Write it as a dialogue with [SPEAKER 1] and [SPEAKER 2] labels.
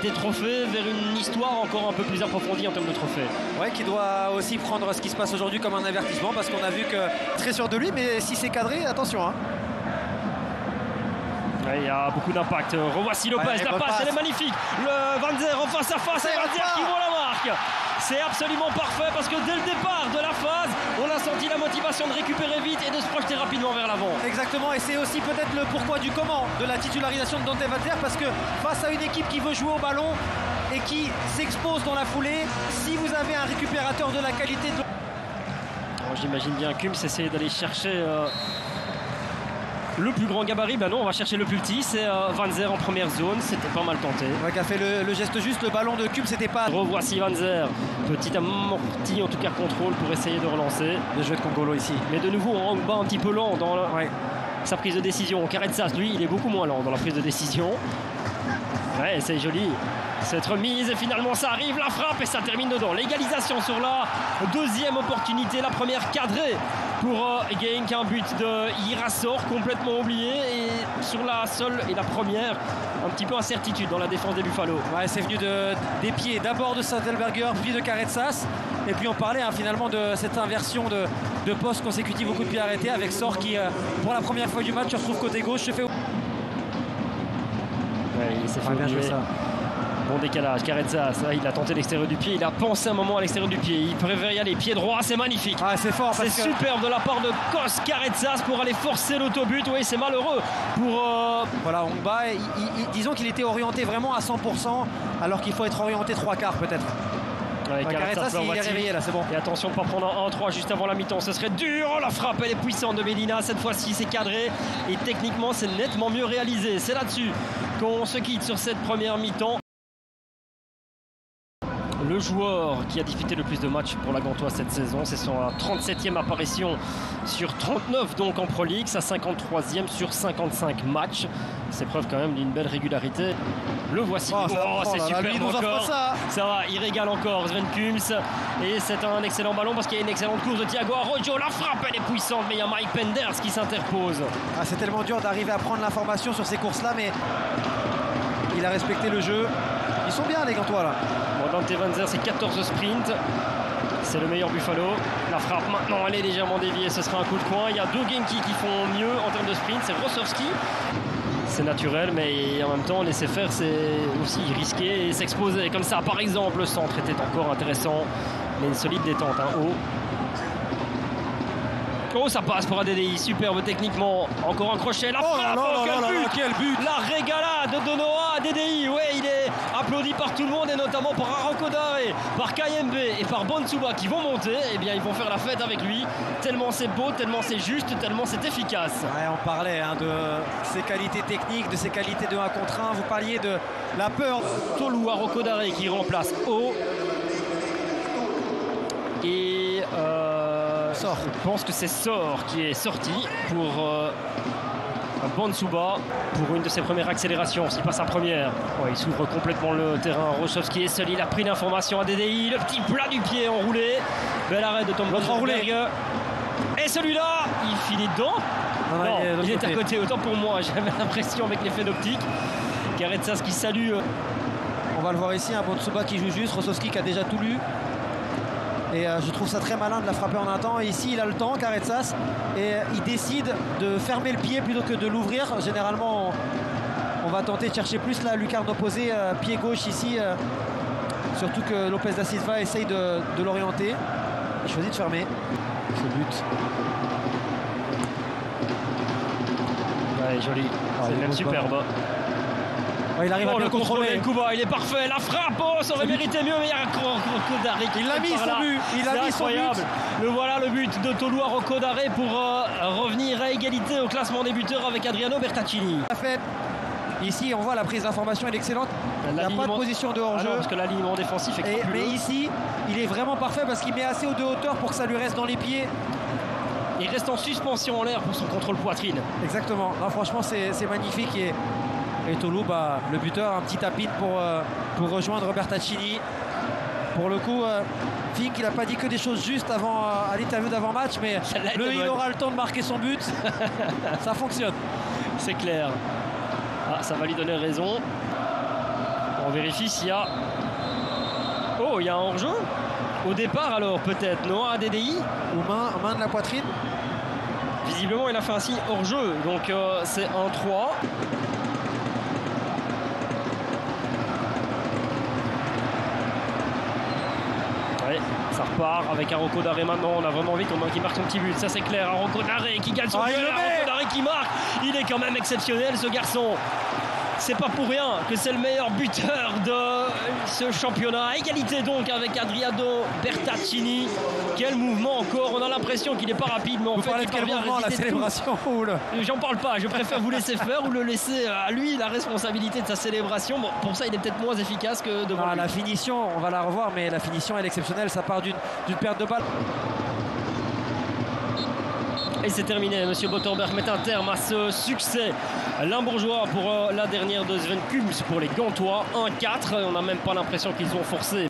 [SPEAKER 1] des trophées vers une histoire encore un peu plus approfondie en termes de trophées.
[SPEAKER 2] Ouais, qui doit aussi prendre ce qui se passe aujourd'hui comme un avertissement, parce qu'on a vu que très sûr de lui, mais si c'est cadré, attention. Hein.
[SPEAKER 1] Ouais, il y a beaucoup d'impact. Revoici Lopez,
[SPEAKER 2] ouais,
[SPEAKER 1] la passe, elle est magnifique. Le Van Zer en face à face, et Van Zer qui vaut la marque. C'est absolument parfait parce que dès le départ de la phase, on a senti la motivation de récupérer vite et de se projeter rapidement vers l'avant.
[SPEAKER 2] Exactement, et c'est aussi peut-être le pourquoi du comment de la titularisation de Dante Van Zer, parce que face à une équipe qui veut jouer au ballon et qui s'expose dans la foulée, si vous avez un récupérateur de la qualité de...
[SPEAKER 1] J'imagine bien Kums essayer d'aller chercher le plus grand gabarit. Ben non, on va chercher le plus petit, c'est Van Zer en première zone, c'était pas mal tenté.
[SPEAKER 2] Ouais, qui a fait le geste juste, le ballon de Kums, c'était pas...
[SPEAKER 1] Revoici Van Zer, petit amorti en tout cas contrôle pour essayer de relancer.
[SPEAKER 2] Le jeu de Congolo ici.
[SPEAKER 1] Mais de nouveau, on bat un petit peu lent dans sa prise de décision. Caretsas, lui, il est beaucoup moins lent dans la prise de décision. Ouais, c'est joli. Cette remise, et finalement ça arrive, la frappe et ça termine dedans. L'égalisation sur la deuxième opportunité, la première cadrée pour Genk, un but de Irassor complètement oublié, et sur la seule et la première, un petit peu incertitude dans la défense des Buffalo.
[SPEAKER 2] Ouais, c'est venu des pieds d'abord de Sattelberger, puis de Caretsas, et puis on parlait finalement de cette inversion de poste consécutive au coup de pied arrêté, avec Sor qui pour la première fois du match se retrouve côté gauche, se fait...
[SPEAKER 1] Ouais, il s'est fait
[SPEAKER 2] bien joué ça.
[SPEAKER 1] Bon décalage, Caretsas, il a tenté l'extérieur du pied, il a pensé un moment à l'extérieur du pied, il préfère y aller, pied droit, c'est magnifique.
[SPEAKER 2] Ah, c'est fort.
[SPEAKER 1] C'est superbe de la part de Kos Caretsas pour aller forcer l'autobut. Oui, c'est malheureux pour...
[SPEAKER 2] Voilà, on bat, disons qu'il était orienté vraiment à 100%, alors qu'il faut être orienté 3/4 peut-être.
[SPEAKER 1] Ouais,
[SPEAKER 2] Caretsas, il est réveillé là, c'est bon.
[SPEAKER 1] Et attention de ne pas prendre un 1-3 juste avant la mi-temps, ce serait dur. Oh, la frappe, elle est puissante de Medina. Cette fois-ci, c'est cadré et techniquement, c'est nettement mieux réalisé. C'est là-dessus qu'on se quitte sur cette première mi-temps. Le joueur qui a disputé le plus de matchs pour la Gantoise cette saison, c'est son 37e apparition sur 39 donc en Pro League, sa 53e sur 55 matchs. C'est preuve quand même d'une belle régularité. Le voici. C'est super encore. Ça va, il régale encore Sven Kums. Et c'est un excellent ballon parce qu'il y a une excellente course de Thiago Arrojo. La frappe, elle est puissante, mais il y a Mike Penders qui s'interpose.
[SPEAKER 2] Ah, c'est tellement dur d'arriver à prendre l'information sur ces courses-là, mais il a respecté le jeu. Ils sont bien les Gantois là.
[SPEAKER 1] Bon, Dante Van Zer, c'est 14 sprints. C'est le meilleur Buffalo. La frappe maintenant, elle est légèrement déviée. Ce sera un coup de coin. Il y a deux Genki qui font mieux en termes de sprint. C'est Rosowski. C'est naturel, mais en même temps, laisser faire, c'est aussi risquer et s'exposer. Comme ça, par exemple, le centre était encore intéressant. Mais une solide détente, haut. Oh, ça passe pour ADDI, superbe techniquement. Encore un crochet, la frappe,
[SPEAKER 2] quel but.
[SPEAKER 1] La régalade de Noah ADDI, ouais, il est applaudi par tout le monde et notamment par Arauco Dare, par Kayembe et par Bonsuba qui vont monter. Eh bien, ils vont faire la fête avec lui, tellement c'est beau, tellement c'est juste, tellement c'est efficace.
[SPEAKER 2] Ouais, on parlait de ses qualités techniques, de ses qualités de 1 contre 1. Vous parliez de la peur.
[SPEAKER 1] Tolu Arauco Dare qui remplace O. Et
[SPEAKER 2] Sor.
[SPEAKER 1] Je pense que c'est Sor qui est sorti pour Bonsuba pour une de ses premières accélérations. S'il passe en première, il s'ouvre complètement le terrain. Rosowski est seul, il a pris l'information à DDI. Le petit plat du pied enroulé. Bel arrêt de Tom Rosenberg. Et celui-là, il finit dedans. Non, il est à côté. Autant pour moi, j'avais l'impression avec l'effet d'optique. Caretsas qui salue.
[SPEAKER 2] On va le voir ici, Bonsuba qui joue juste, Rosowski qui a déjà tout lu. Et je trouve ça très malin de la frapper en un temps. Et ici, il a le temps, Caretsas, et il décide de fermer le pied plutôt que de l'ouvrir. Généralement, on va tenter de chercher plus la lucarne opposée, pied gauche ici. Surtout que Lopez da Silva essaye de l'orienter. Il choisit de fermer. Ce but.
[SPEAKER 1] Ouais, joli. C'est même superbe.
[SPEAKER 2] Il arrive à bien contrôler.
[SPEAKER 1] Kuba, il est parfait. La frappe, ça aurait mérité mieux, mais il y a Arauco Dare.
[SPEAKER 2] Il l'a mis son but. Il a mis son but.
[SPEAKER 1] Le voilà, le but de Tolu Arauco Dare pour revenir à égalité au classement des buteurs avec Adriano Bertaccini.
[SPEAKER 2] Ici, on voit la prise d'information est excellente. Il n'y a pas de position de hors-jeu.
[SPEAKER 1] Parce que l'alignement défensif est crapuleux.
[SPEAKER 2] Mais ici, il est vraiment parfait parce qu'il met assez de hauteur pour que ça lui reste dans les pieds.
[SPEAKER 1] Il reste en suspension en l'air pour son contrôle poitrine.
[SPEAKER 2] Exactement. Non, franchement, c'est magnifique. Et Tolu, le buteur, un petit tapis pour rejoindre Bertaccini. Pour le coup, Fink, il n'a pas dit que des choses justes avant à l'interview d'avant-match, mais il aura le temps de marquer son but. Ça fonctionne.
[SPEAKER 1] C'est clair. Ça va lui donner raison. On vérifie s'il y a... Oh, il y a un hors-jeu au départ alors peut-être, non, à DDI
[SPEAKER 2] ou main de la poitrine.
[SPEAKER 1] Visiblement il a fait un signe hors-jeu, donc c'est un 3. Ouais, ça repart avec Arauco Daré maintenant. On a vraiment envie qu'il marque son petit but, ça c'est clair. Arauco Daré qui gagne son but, Arauco Daré qui marque. Il est quand même exceptionnel ce garçon. C'est pas pour rien que c'est le meilleur buteur de ce championnat. À égalité donc avec Adriano Bertaccini. Quel mouvement encore. On a l'impression qu'il n'est pas rapide, mais en fait il parvient à
[SPEAKER 2] la célébration.
[SPEAKER 1] J'en parle pas, je préfère vous laisser faire ou le laisser à lui la responsabilité de sa célébration. Bon, pour ça il est peut-être moins efficace que devant lui.
[SPEAKER 2] La finition, on va la revoir, mais la finition elle est exceptionnelle. Ça part d'une perte de balle.
[SPEAKER 1] Et c'est terminé, Monsieur Botterberg met un terme à ce succès limbourgeois pour la dernière de Sven Kuhls pour les Gantois. 1-4, on n'a même pas l'impression qu'ils ont forcé.